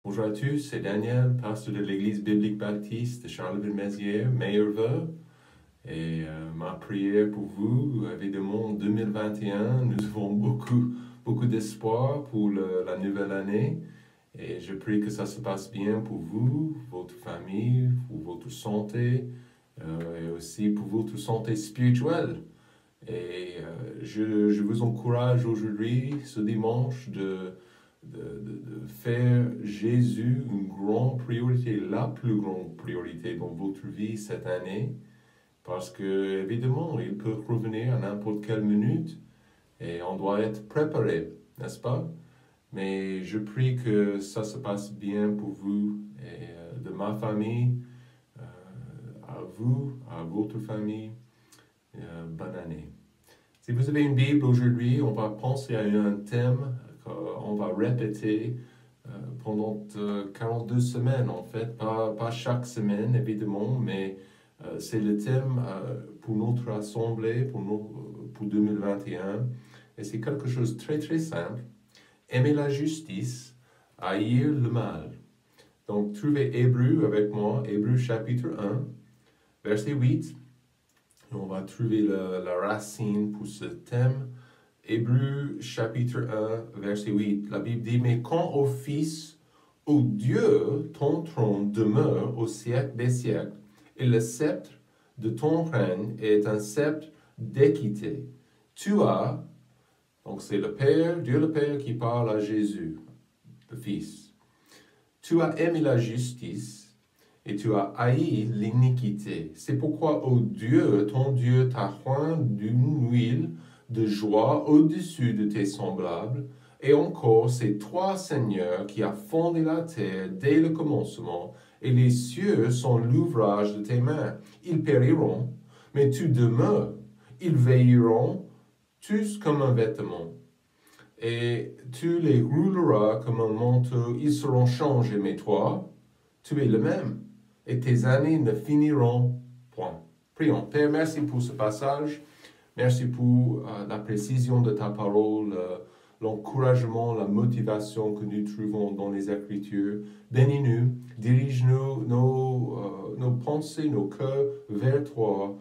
Bonjour à tous, c'est Daniel, pasteur de l'Église biblique baptiste de Charleville-Mézières, meilleurs vœux. Et ma prière pour vous, évidemment, en 2021, nous avons beaucoup d'espoir pour la nouvelle année. Et je prie que ça se passe bien pour vous, votre famille, pour votre santé, et aussi pour votre santé spirituelle. Et je vous encourage aujourd'hui, ce dimanche, de faire Jésus une grande priorité, la plus grande priorité dans votre vie cette année, parce que évidemment, il peut revenir à n'importe quelle minute et on doit être préparé, n'est-ce pas? Mais je prie que ça se passe bien pour vous et de ma famille, à vous, à votre famille. Bonne année. Si vous avez une Bible aujourd'hui, on va penser à un thème qu'on va répéter pendant 42 semaines, en fait, pas chaque semaine, évidemment, mais c'est le thème pour notre assemblée, pour 2021. Et c'est quelque chose de très, très simple. Aimer la justice, haïr le mal. Donc, trouvez Hébreux avec moi, Hébreux chapitre 1, verset 8. On va trouver la racine pour ce thème. Hébreux chapitre 1, verset 8. La Bible dit, « Mais quand ô Fils, ô Dieu, ton trône demeure au siècle des siècles, et le sceptre de ton règne est un sceptre d'équité. Tu as, donc c'est le Père, Dieu le Père qui parle à Jésus, le Fils. Tu as aimé la justice, et tu as haï l'iniquité. C'est pourquoi, ô Dieu, ton Dieu t'a oint d'une huile de joie au-dessus de tes semblables, et encore c'est toi, Seigneur, qui as fondé la terre dès le commencement, et les cieux sont l'ouvrage de tes mains. Ils périront, mais tu demeures. Ils veilleront tous comme un vêtement, et tu les rouleras comme un manteau. Ils seront changés, mais toi, tu es le même, et tes années ne finiront point. Prions. Père, merci pour ce passage. Merci pour la précision de ta parole, l'encouragement, la motivation que nous trouvons dans les Écritures. Bénis-nous, dirige-nous nos pensées, nos cœurs vers toi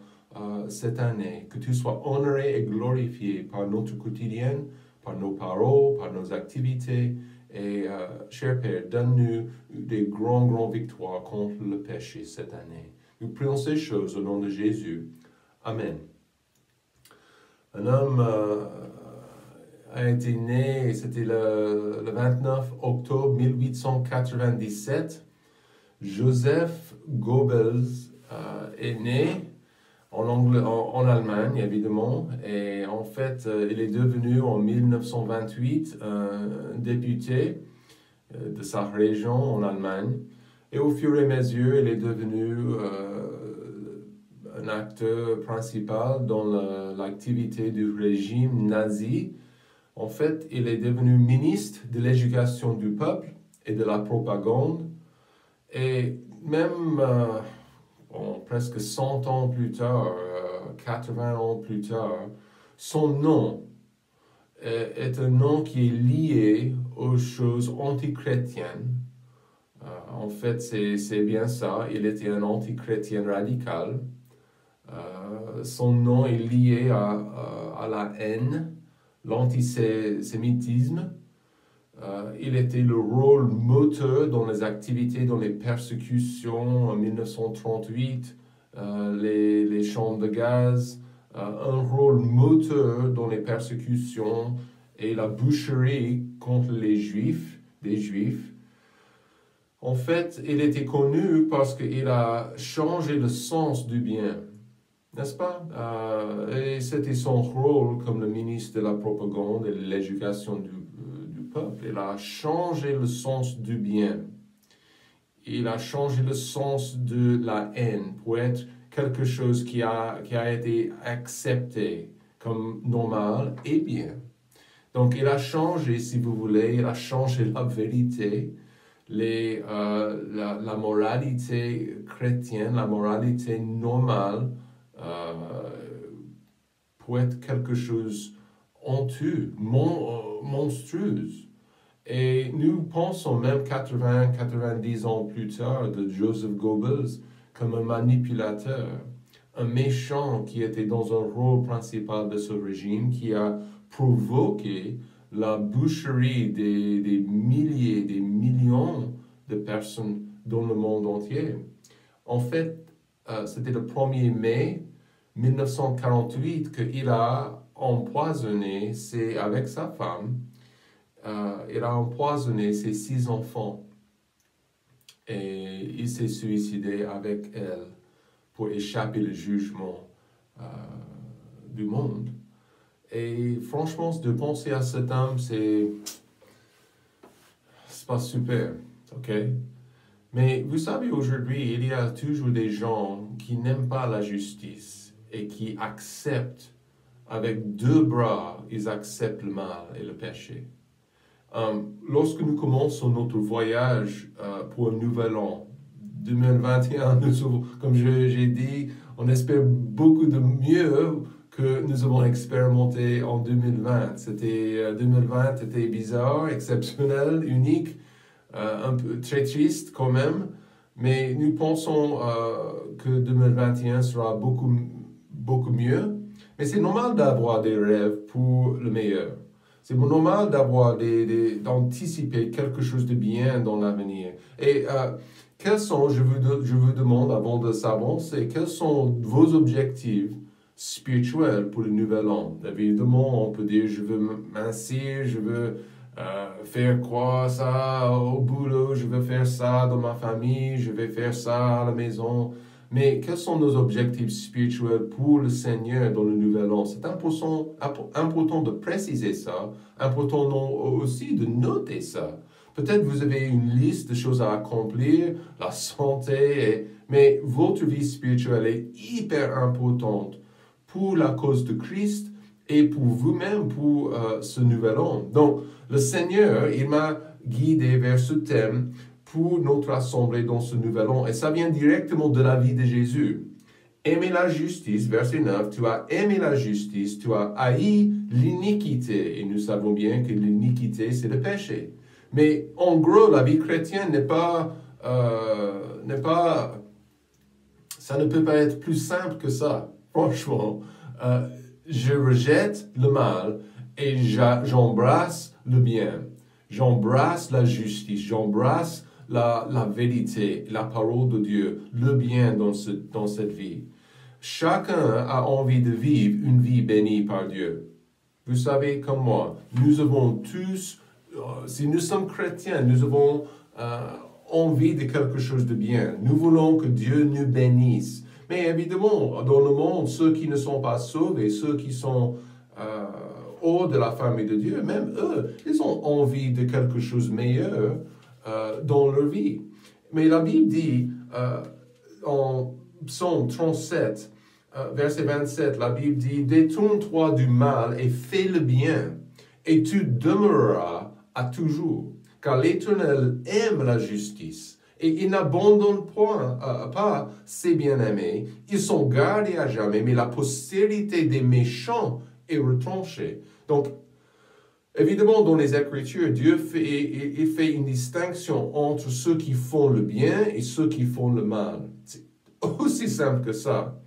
cette année. Que tu sois honoré et glorifié par notre quotidien, par nos paroles, par nos activités. Et, cher Père, donne-nous des grandes victoires contre le péché cette année. Nous prions ces choses au nom de Jésus. Amen. Un homme a été né, c'était le 29 octobre 1897. Joseph Goebbels est né en Allemagne, évidemment, et en fait, il est devenu en 1928 un député de sa région en Allemagne. Et au fur et à mesure, il est devenu un acteur principal dans l'activité du régime nazi. En fait, il est devenu ministre de l'éducation du peuple et de la propagande. Et même presque 100 ans plus tard, 80 ans plus tard, son nom est un nom qui est lié aux choses antichrétiennes. En fait, c'est bien ça, il était un antichrétien radical. Son nom est lié à la haine, l'antisémitisme. Il était le rôle moteur dans les activités, dans les persécutions en 1938, les chambres de gaz, un rôle moteur dans les persécutions et la boucherie contre les Juifs, des Juifs. En fait, il était connu parce qu'il a changé le sens du bien, n'est-ce pas? Et c'était son rôle comme le ministre de la propagande et de l'éducation du peuple. Il a changé le sens du bien. Il a changé le sens de la haine pour être quelque chose qui a été accepté comme normal et bien. Donc il a changé, si vous voulez, il a changé la vérité, la moralité chrétienne, la moralité normale, pour être quelque chose honteux, monstrueuse. Et nous pensons même 80, 90 ans plus tard de Joseph Goebbels comme un manipulateur, un méchant qui était dans un rôle principal de ce régime, qui a provoqué la boucherie des milliers, des millions de personnes dans le monde entier. En fait, c'était le 1er mai 1948 qu'il a empoisonné, avec sa femme, il a empoisonné ses 6 enfants et il s'est suicidé avec elle pour échapper au jugement du monde. Et franchement, de penser à cet homme, c'est pas super, ok? Mais vous savez, aujourd'hui, il y a toujours des gens qui n'aiment pas la justice et qui acceptent, avec 2 bras, ils acceptent le mal et le péché. Lorsque nous commençons notre voyage pour un nouvel an, 2021, comme j'ai dit, on espère beaucoup de mieux que nous avons expérimenté en 2020. 2020 était bizarre, exceptionnel, unique, un peu très triste quand même, mais nous pensons que 2021 sera beaucoup, beaucoup mieux. Mais c'est normal d'avoir des rêves pour le meilleur. C'est normal d'anticiper quelque chose de bien dans l'avenir. Et quels sont, je vous demande avant de s'avancer, quels sont vos objectifs spirituels pour le nouvel an? Évidemment, on peut dire, je veux mincir, je veux faire quoi, ça au boulot, je veux faire ça dans ma famille, je vais faire ça à la maison. Mais quels sont nos objectifs spirituels pour le Seigneur dans le nouvel an? C'est important de préciser ça, important aussi de noter ça. Peut-être vous avez une liste de choses à accomplir, la santé, mais votre vie spirituelle est hyper importante pour la cause de Christ et pour vous-même, pour ce nouvel an. Donc, le Seigneur, il m'a guidé vers ce thème pour notre assemblée dans ce nouvel an. Et ça vient directement de la vie de Jésus. Aimer la justice, verset 9, tu as aimé la justice, tu as haï l'iniquité. Et nous savons bien que l'iniquité, c'est le péché. Mais en gros, la vie chrétienne ça ne peut pas être plus simple que ça. Franchement, je rejette le mal et j'embrasse le bien. J'embrasse la justice, j'embrasse la vérité, la parole de Dieu, le bien dans cette vie. Chacun a envie de vivre une vie bénie par Dieu. Vous savez comme moi, nous avons tous, si nous sommes chrétiens, nous avons envie de quelque chose de bien. Nous voulons que Dieu nous bénisse. Mais évidemment, dans le monde, ceux qui ne sont pas sauvés, ceux qui sont hors de la famille de Dieu, même eux, ils ont envie de quelque chose de meilleur dans leur vie. Mais la Bible dit, en Psaume 37, verset 27, la Bible dit, « Détourne-toi du mal et fais le bien, et tu demeureras à toujours. Car l'Éternel aime la justice, et il n'abandonne pas ses bien-aimés. Ils sont gardés à jamais, mais la postérité des méchants est retranchée. » Donc, évidemment, dans les Écritures, Dieu fait une distinction entre ceux qui font le bien et ceux qui font le mal. C'est aussi simple que ça.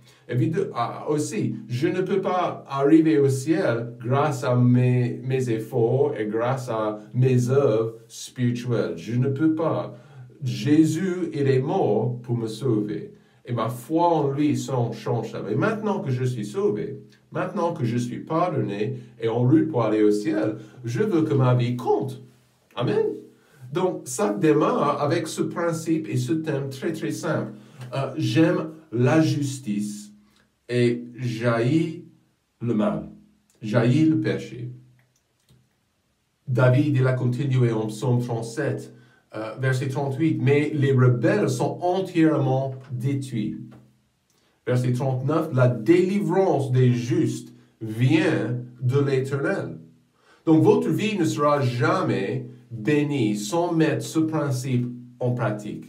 Aussi, je ne peux pas arriver au ciel grâce à mes efforts et grâce à mes œuvres spirituelles. Je ne peux pas. Jésus, il est mort pour me sauver. Et ma foi en lui change ça. Mais maintenant que je suis sauvé, maintenant que je suis pardonné et en route pour aller au ciel, je veux que ma vie compte. Amen. Donc, ça démarre avec ce principe et ce thème très, très simple. J'aime la justice et j'haïs le mal, j'haïs le péché. David, il a continué en Psaume 37, verset 38, « Mais les rebelles sont entièrement détruits. » Verset 39, « La délivrance des justes vient de l'Éternel. » Donc, votre vie ne sera jamais bénie sans mettre ce principe en pratique.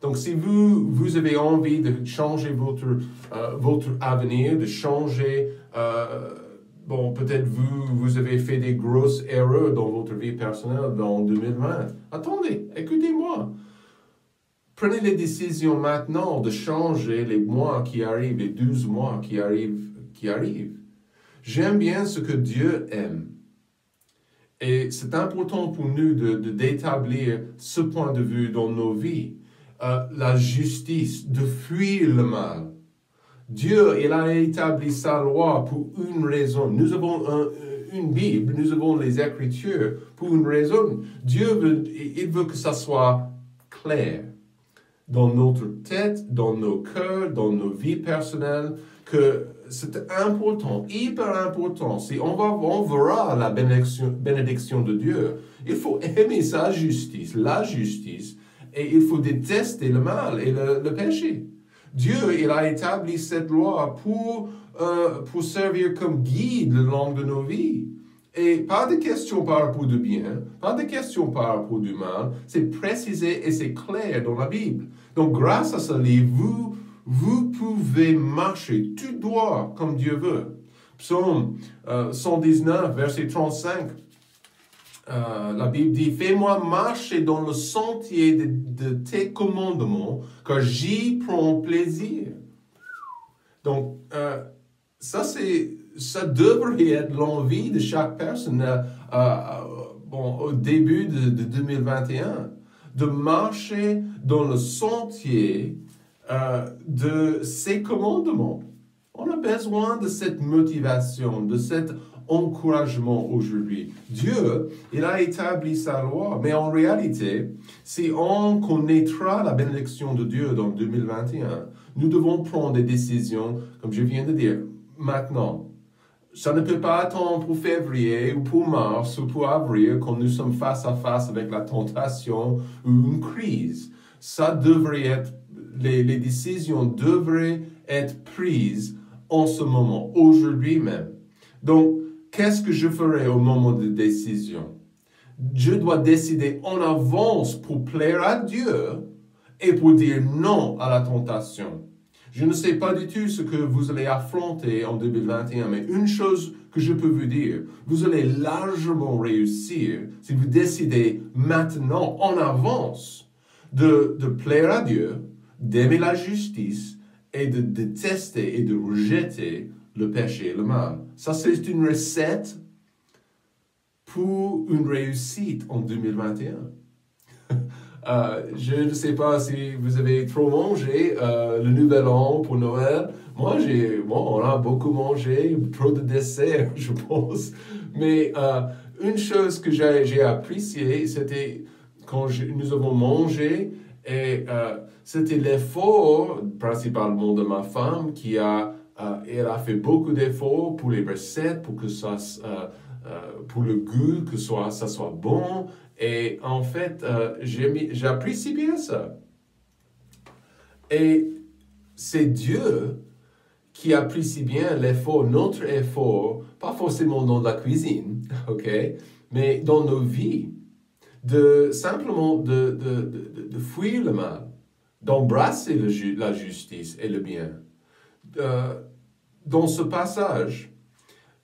Donc, si vous avez envie de changer votre avenir, de changer bon, peut-être vous avez fait des grosses erreurs dans votre vie personnelle dans 2020. Attendez, écoutez-moi. Prenez les décisions maintenant de changer les mois qui arrivent, les 12 mois qui arrivent. J'aime bien ce que Dieu aime. Et c'est important pour nous d'établir ce point de vue dans nos vies. La justice, de fuir le mal. Dieu, il a établi sa loi pour une raison. Nous avons une Bible, nous avons les Écritures pour une raison. Dieu il veut que ça soit clair dans notre tête, dans nos cœurs, dans nos vies personnelles, que c'est important, hyper important. Si on verra la bénédiction de Dieu, il faut aimer sa justice, la justice, et il faut détester le mal et le péché. Dieu, il a établi cette loi pour servir comme guide le long de nos vies. Et pas de questions par rapport du bien, pas de questions par rapport du mal, c'est précisé et c'est clair dans la Bible. Donc grâce à ce livre, vous pouvez marcher tout droit comme Dieu veut. Psaume 119, verset 35, la Bible dit, « Fais-moi marcher dans le sentier de tes commandements, car j'y prends plaisir. » Donc, ça devrait être l'envie de chaque personne au début de 2021, de marcher dans le sentier de ses commandements. On a besoin de cette motivation, de cet encouragement aujourd'hui. Dieu, il a établi sa loi, mais en réalité, si on connaîtra la bénédiction de Dieu dans 2021, nous devons prendre des décisions, comme je viens de dire, maintenant. Ça ne peut pas attendre pour février ou pour mars ou pour avril quand nous sommes face à face avec la tentation ou une crise. Ça devrait être, les décisions devraient être prises en ce moment, aujourd'hui même. Donc, qu'est-ce que je ferai au moment de décision? Je dois décider en avance pour plaire à Dieu et pour dire non à la tentation. Je ne sais pas du tout ce que vous allez affronter en 2021, mais une chose que je peux vous dire, vous allez largement réussir si vous décidez maintenant, en avance, de plaire à Dieu, d'aimer la justice et de détester et de rejeter le péché et le mal. Ça, c'est une recette pour une réussite en 2021. Je ne sais pas si vous avez trop mangé le nouvel an pour Noël. Moi, on a beaucoup mangé, trop de desserts, je pense. Mais une chose que j'ai appréciée, c'était quand nous avons mangé, et c'était l'effort, principalement de ma femme, elle a fait beaucoup d'efforts pour les recettes, pour que ça, pour le goût, que ça soit bon. Et en fait, j'apprécie bien ça. Et c'est Dieu qui apprécie bien l'effort, notre effort, pas forcément dans la cuisine, ok, mais dans nos vies, simplement de fuir le mal, d'embrasser la justice et le bien. Dans ce passage,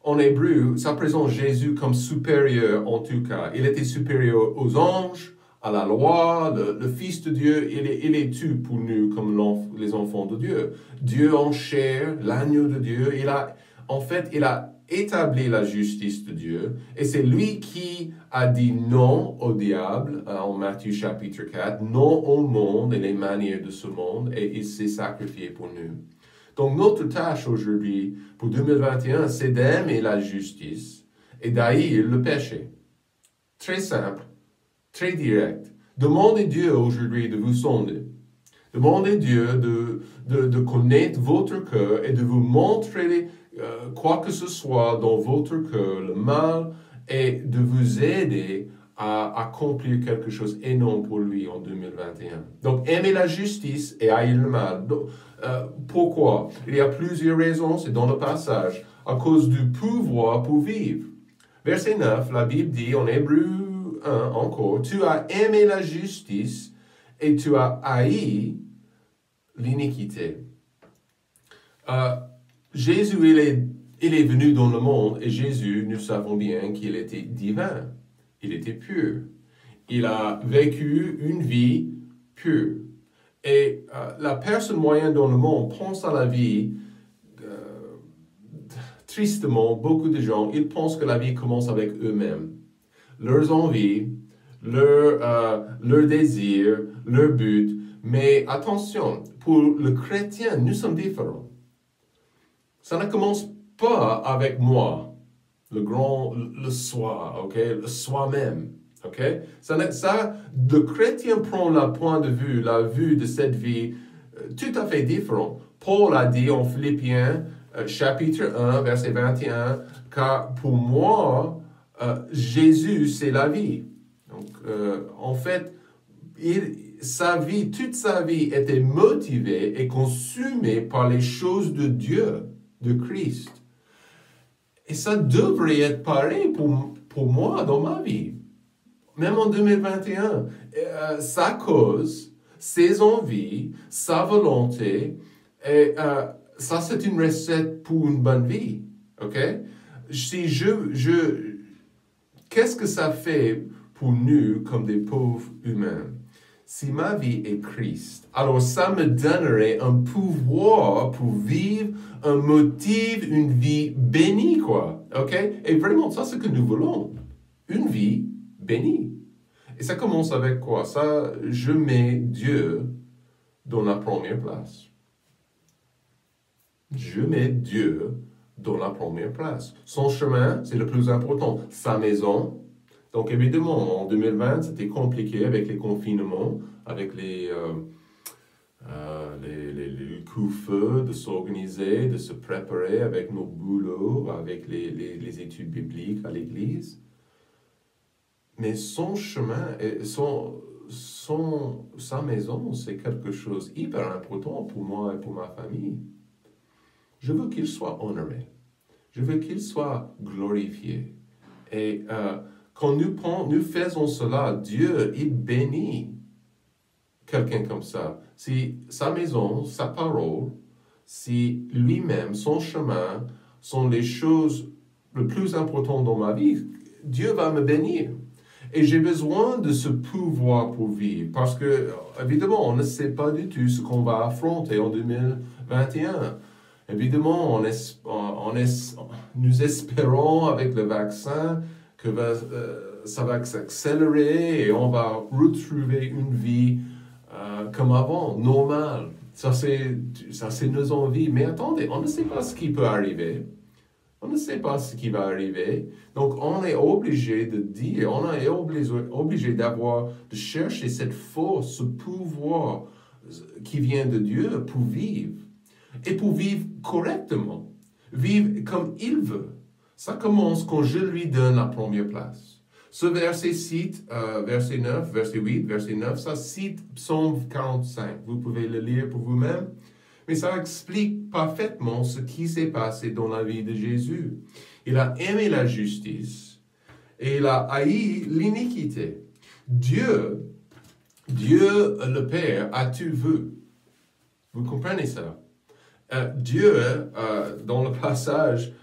en hébreu, ça présente Jésus comme supérieur en tout cas. Il était supérieur aux anges, à la loi, le Fils de Dieu. Il est tout pour nous comme les enfants de Dieu. Dieu en chair, l'agneau de Dieu. Il a établi la justice de Dieu. Et c'est lui qui a dit non au diable en Matthieu chapitre 4, non au monde et les manières de ce monde. Et il s'est sacrifié pour nous. Donc, notre tâche aujourd'hui, pour 2021, c'est d'aimer la justice et d'haïr le péché. Très simple, très direct. Demandez Dieu aujourd'hui de vous sonder. Demandez Dieu de connaître votre cœur et de vous montrer quoi que ce soit dans votre cœur, le mal, et de vous aider à accomplir quelque chose énorme pour lui en 2021. Donc, aimer la justice et haïr le mal. Donc, pourquoi? Il y a plusieurs raisons, c'est dans le passage, à cause du pouvoir pour vivre. Verset 9, la Bible dit en Hébreu 1 encore, « Tu as aimé la justice et tu as haï l'iniquité. » Jésus, il est venu dans le monde et Jésus, nous savons bien qu'il était divin. Il était pur. Il a vécu une vie pure. Et la personne moyenne dans le monde pense à la vie, tristement, beaucoup de gens, ils pensent que la vie commence avec eux-mêmes. Leurs envies, leurs désirs, leurs buts. Mais attention, pour le chrétien, nous sommes différents. Ça ne commence pas avec moi, le soi, ok, le soi-même. Okay? Le chrétien prend le point de vue, la vue de cette vie tout à fait différent. Paul a dit en Philippiens, chapitre 1, verset 21, car pour moi, Jésus, c'est la vie. Donc, en fait, toute sa vie était motivée et consumée par les choses de Dieu, de Christ. Et ça devrait être pareil pour moi dans ma vie. Même en 2021, sa cause, ses envies, sa volonté, et ça c'est une recette pour une bonne vie. Ok? Qu'est-ce que ça fait pour nous comme des pauvres humains? Si ma vie est Christ, alors ça me donnerait un pouvoir pour vivre un motif, une vie bénie, quoi. Ok? Et vraiment, ça c'est ce que nous voulons. Une vie bénie. Et ça commence avec quoi? Ça, je mets Dieu dans la première place. Je mets Dieu dans la première place. Son chemin, c'est le plus important. Sa maison. Donc évidemment, en 2020, c'était compliqué avec les confinements, avec les coups-feux, de s'organiser, de se préparer avec nos boulots, avec les études bibliques à l'église. Mais son chemin, sa maison, c'est quelque chose hyper important pour moi et pour ma famille. Je veux qu'il soit honoré. Je veux qu'il soit glorifié. Et quand nous faisons cela, Dieu, il bénit quelqu'un comme ça. Si sa maison, sa parole, si lui-même, son chemin, sont les choses les plus importantes dans ma vie, Dieu va me bénir. Et j'ai besoin de ce pouvoir pour vivre, parce que, évidemment, on ne sait pas du tout ce qu'on va affronter en 2021. Évidemment, nous espérons avec le vaccin que ça va s'accélérer et on va retrouver une vie comme avant, normale. Ça, c'est nos envies. Mais attendez, on ne sait pas ce qui peut arriver. On ne sait pas ce qui va arriver. Donc, on est obligé de dire, on est obligé de chercher cette force, ce pouvoir qui vient de Dieu pour vivre. Et pour vivre correctement. Vivre comme il veut. Ça commence quand je lui donne la première place. Ce verset cite, verset 9, verset 8, verset 9, ça cite Psaume 45. Vous pouvez le lire pour vous-même. Mais ça explique parfaitement ce qui s'est passé dans la vie de Jésus. Il a aimé la justice et il a haï l'iniquité. Dieu le Père a tout vu. Vous comprenez ça? Dieu, dans le passage,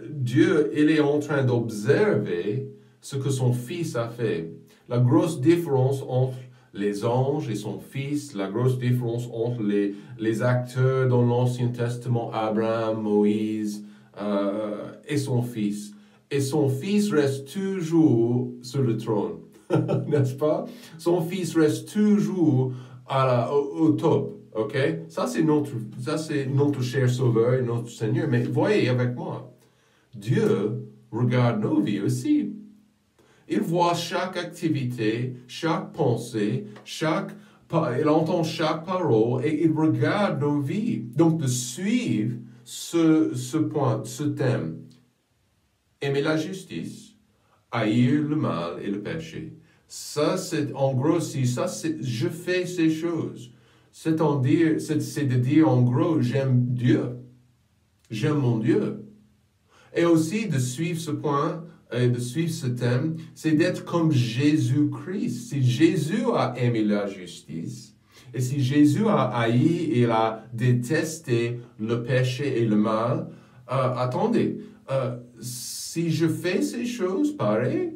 Dieu, il est en train d'observer ce que son Fils a fait. La grosse différence entre les anges et son Fils, la grosse différence entre les acteurs dans l'Ancien Testament, Abraham, Moïse et son Fils. Et son Fils reste toujours sur le trône, n'est-ce pas? Son Fils reste toujours au top, ok? Ça, c'est notre cher Sauveur et notre Seigneur. Mais voyez avec moi, Dieu regarde nos vies aussi. Il voit chaque activité, chaque pensée, il entend chaque parole et il regarde nos vies. Donc, de suivre ce point, ce thème, aimer la justice, haïr le mal et le péché. Ça, c'est en gros, je fais ces choses. C'est de dire en gros, j'aime Dieu. J'aime mon Dieu. Et aussi de suivre ce point, et de suivre ce thème, c'est d'être comme Jésus-Christ. Si Jésus a aimé la justice, et si Jésus a haï et a détesté le péché et le mal, Attendez, si je fais ces choses pareilles,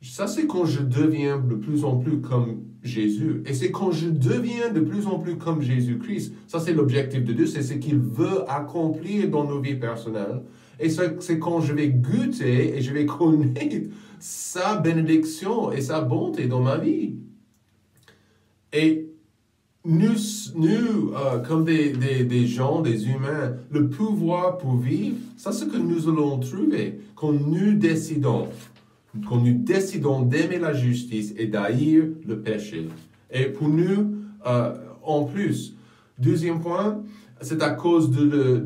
ça c'est quand je deviens de plus en plus comme Jésus. Et c'est quand je deviens de plus en plus comme Jésus-Christ. Ça c'est l'objectif de Dieu, c'est ce qu'il veut accomplir dans nos vies personnelles. Et c'est quand je vais goûter et je vais connaître sa bénédiction et sa bonté dans ma vie. Et nous comme des gens, des humains, le pouvoir pour vivre, c'est ce que nous allons trouver quand nous décidons d'aimer la justice et d'haïr le péché. Et pour nous, en plus, deuxième point, c'est à cause de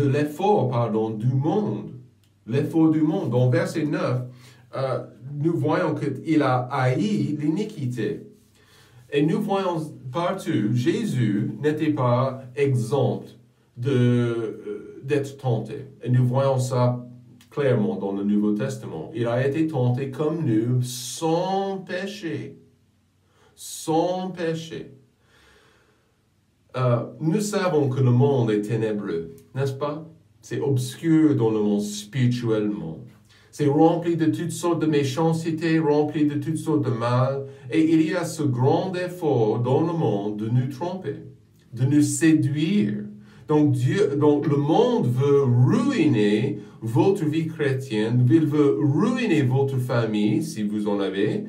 l'effort du monde. L'effort du monde. Dans verset 9, nous voyons qu'il a haï l'iniquité. Et nous voyons partout, Jésus n'était pas exempt d'être tenté. Et nous voyons ça clairement dans le Nouveau Testament. Il a été tenté comme nous, sans péché. Sans péché. Nous savons que le monde est ténébreux, n'est-ce pas? C'est obscur dans le monde spirituellement. C'est rempli de toutes sortes de méchanceté, rempli de toutes sortes de mal. Et il y a ce grand effort dans le monde de nous tromper, de nous séduire. Donc le monde veut ruiner votre vie chrétienne, il veut ruiner votre famille, si vous en avez,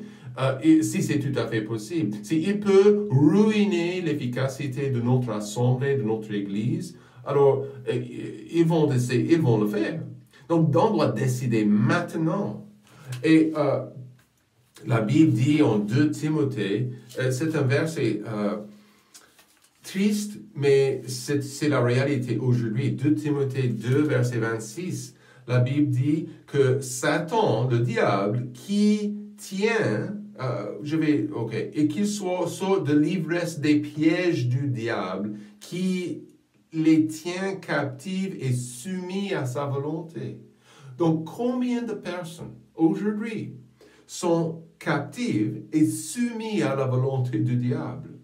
et si c'est tout à fait possible. Il peut ruiner l'efficacité de notre assemblée, de notre église, alors ils vont le faire. Donc, on doit décider maintenant. Et la Bible dit en 2 Timothée, c'est un verset triste, mais c'est la réalité aujourd'hui. 2 Timothée 2, verset 26, la Bible dit que Satan, le diable, qui tient, et qu'il soit de l'ivresse des pièges du diable, qui les tient captives et soumis à sa volonté. Donc, combien de personnes aujourd'hui sont captives et soumises à la volonté du diable?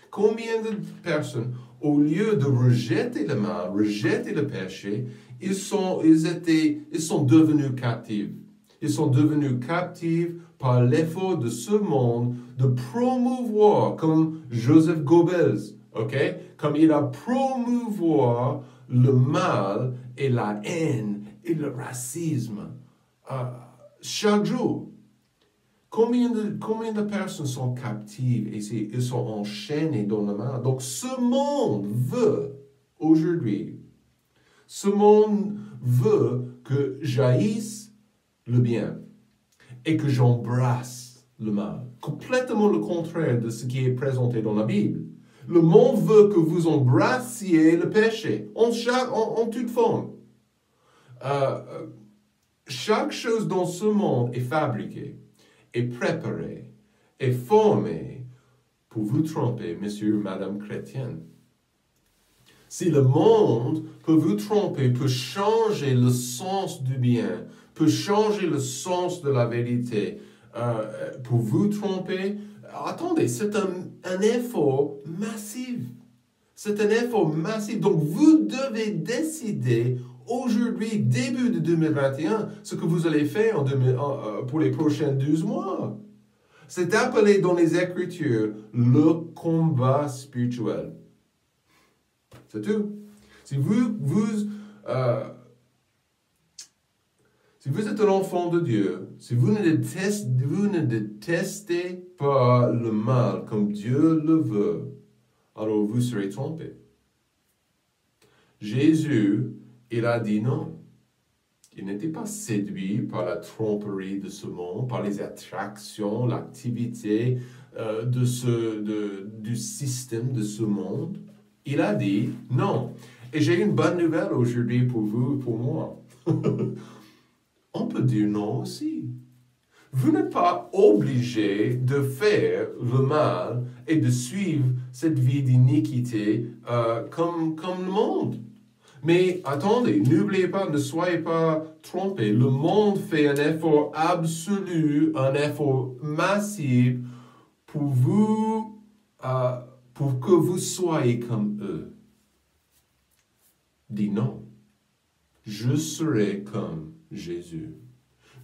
Combien de personnes, au lieu de rejeter le mal, rejeter le péché, ils sont devenus captifs. Ils sont devenus captifs par l'effort de ce monde de promouvoir, comme Joseph Goebbels, comme il a promouvoir le mal et la haine et le racisme chaque jour. Combien de personnes sont captives et ils sont enchaînés dans le mal? Donc ce monde veut aujourd'hui, que j'haïsse le bien et que j'embrasse le mal. Complètement le contraire de ce qui est présenté dans la Bible. Le monde veut que vous embrassiez le péché en toute forme. Chaque chose dans ce monde est fabriquée, est préparée, est formée pour vous tromper, monsieur, madame chrétienne. Si le monde peut vous tromper, peut changer le sens du bien, peut changer le sens de la vérité, pour vous tromper, attendez, c'est un effort massif. C'est un effort massif. Donc, vous devez décider aujourd'hui, début de 2021, ce que vous allez faire pour les prochains 12 mois. C'est appelé dans les Écritures le combat spirituel. C'est tout. Si vous êtes un enfant de Dieu, si vous ne détestez pas le mal comme Dieu le veut, alors vous serez trompé. Jésus, il a dit non. Il n'était pas séduit par la tromperie de ce monde, par les attractions, l'activité du système de ce monde. Il a dit non. Et j'ai une bonne nouvelle aujourd'hui pour vous, pour moi. On peut dire non aussi. Vous n'êtes pas obligé de faire le mal et de suivre cette vie d'iniquité comme le monde. Mais attendez, n'oubliez pas, ne soyez pas trompés. Le monde fait un effort absolu, un effort massif pour que vous soyez comme eux. dit non. Je serai comme Jésus.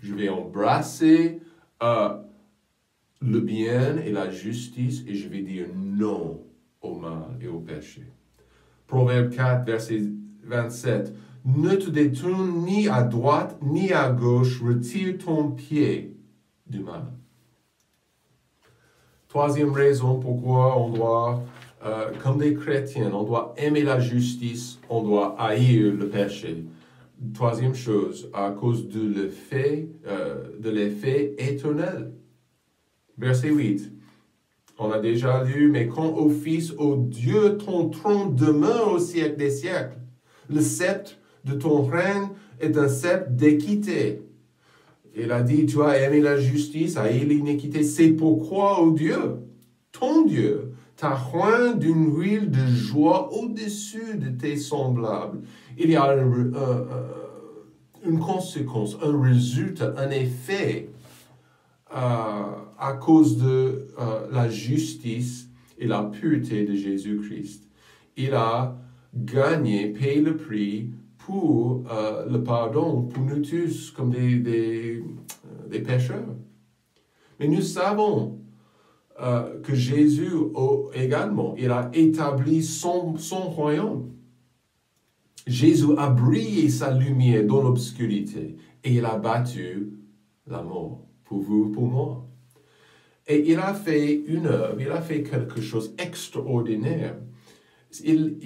Je vais embrasser le bien et la justice et je vais dire non au mal et au péché. Proverbe 4, verset 27. Ne te détourne ni à droite ni à gauche, retire ton pied du mal. Troisième raison pourquoi on doit, comme des chrétiens, on doit aimer la justice, on doit haïr le péché. Troisième chose, à cause de l'effet éternel. Verset 8. On a déjà lu, mais quand ô Fils, ô Dieu, ton trône demeure au siècle des siècles. Le sceptre de ton règne est un sceptre d'équité. Il a dit, tu as aimé la justice, haï l'iniquité. C'est pourquoi, ô Dieu, ton Dieu, t'a oint d'une huile de joie au-dessus de tes semblables. Il y a une conséquence, un résultat, un effet à cause de la justice et la pureté de Jésus-Christ. Il a gagné, payé le prix pour le pardon, pour nous tous, comme des pécheurs. Mais nous savons que Jésus également, il a établi son royaume. Jésus a brillé sa lumière dans l'obscurité et il a battu la mort pour vous, pour moi. Et il a fait une œuvre, il a fait quelque chose d'extraordinaire. Il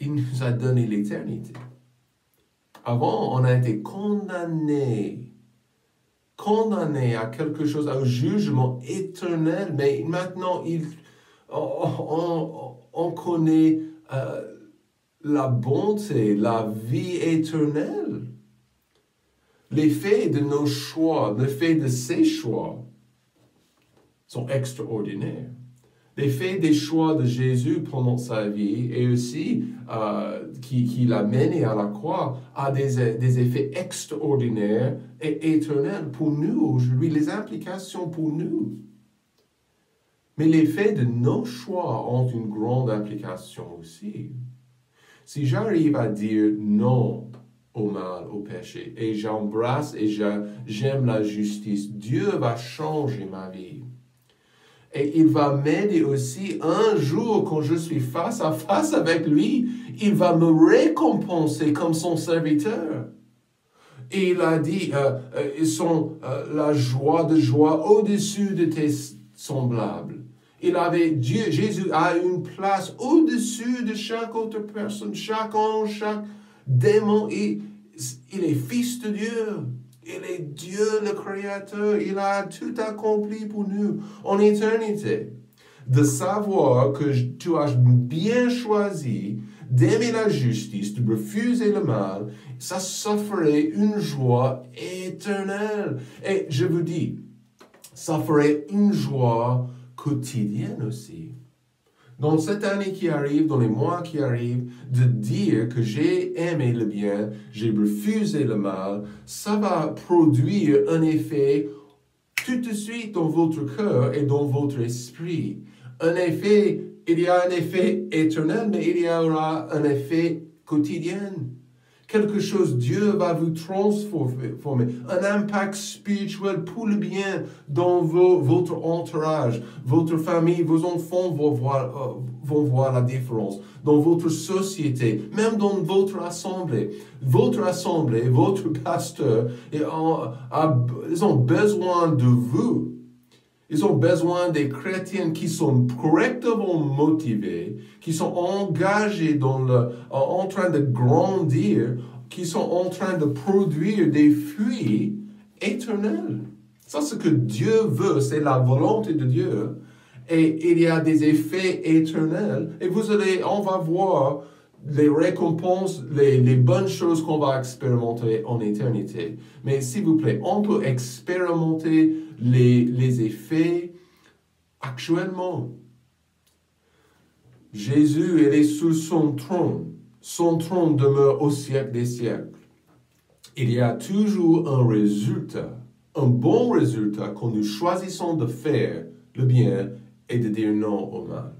nous a donné l'éternité. Avant, on a été condamné à quelque chose, à un jugement éternel, mais maintenant, on connaît la bonté, la vie éternelle. L'effet de nos choix, l'effet de ses choix sont extraordinaires. L'effet des choix de Jésus pendant sa vie et aussi qui l'a mené à la croix a des effets extraordinaires et éternels pour nous aujourd'hui, les implications pour nous. Mais l'effet de nos choix ont une grande implication aussi. Si j'arrive à dire non au mal, au péché, et j'embrasse et j'aime la justice, Dieu va changer ma vie. Et il va m'aider aussi un jour, quand je suis face à face avec lui, il va me récompenser comme son serviteur. Et il a dit, ils sont la joie de joie au-dessus de tes semblables. Jésus a une place au-dessus de chaque autre personne, chaque ange, chaque démon. Il est fils de Dieu. Il est Dieu le Créateur. Il a tout accompli pour nous en éternité. De savoir que tu as bien choisi d'aimer la justice, de refuser le mal, ça ferait une joie éternelle. Et je vous dis, ça ferait une joie quotidienne aussi. Dans cette année qui arrive, dans les mois qui arrivent, de dire que j'ai aimé le bien, j'ai refusé le mal, ça va produire un effet tout de suite dans votre cœur et dans votre esprit. Il y a un effet éternel, mais il y aura un effet quotidien. Quelque chose, Dieu va vous transformer, un impact spirituel pour le bien dans votre entourage, votre famille, vos enfants vont voir la différence, dans votre société, même dans votre assemblée. Votre assemblée, votre pasteur, ils ont besoin de vous. Ils ont besoin des chrétiens qui sont correctement motivés, qui sont engagés en train de grandir, qui sont en train de produire des fruits éternels. Ça, c'est ce que Dieu veut, c'est la volonté de Dieu. Et il y a des effets éternels. Et on va voir les récompenses, les bonnes choses qu'on va expérimenter en éternité. Mais s'il vous plaît, on peut expérimenter les effets actuellement. Jésus, il est sur son trône. Son trône demeure au siècle des siècles. Il y a toujours un résultat, un bon résultat quand nous choisissons de faire le bien et de dire non au mal.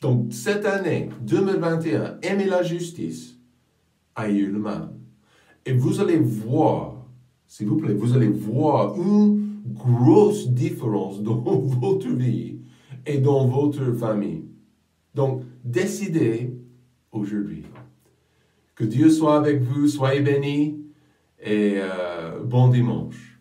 Donc, cette année, 2021, aimez la justice, haïr le mal. Et vous allez voir, s'il vous plaît, vous allez voir une grosse différence dans votre vie et dans votre famille. Donc, décidez aujourd'hui. Que Dieu soit avec vous, soyez bénis et bon dimanche.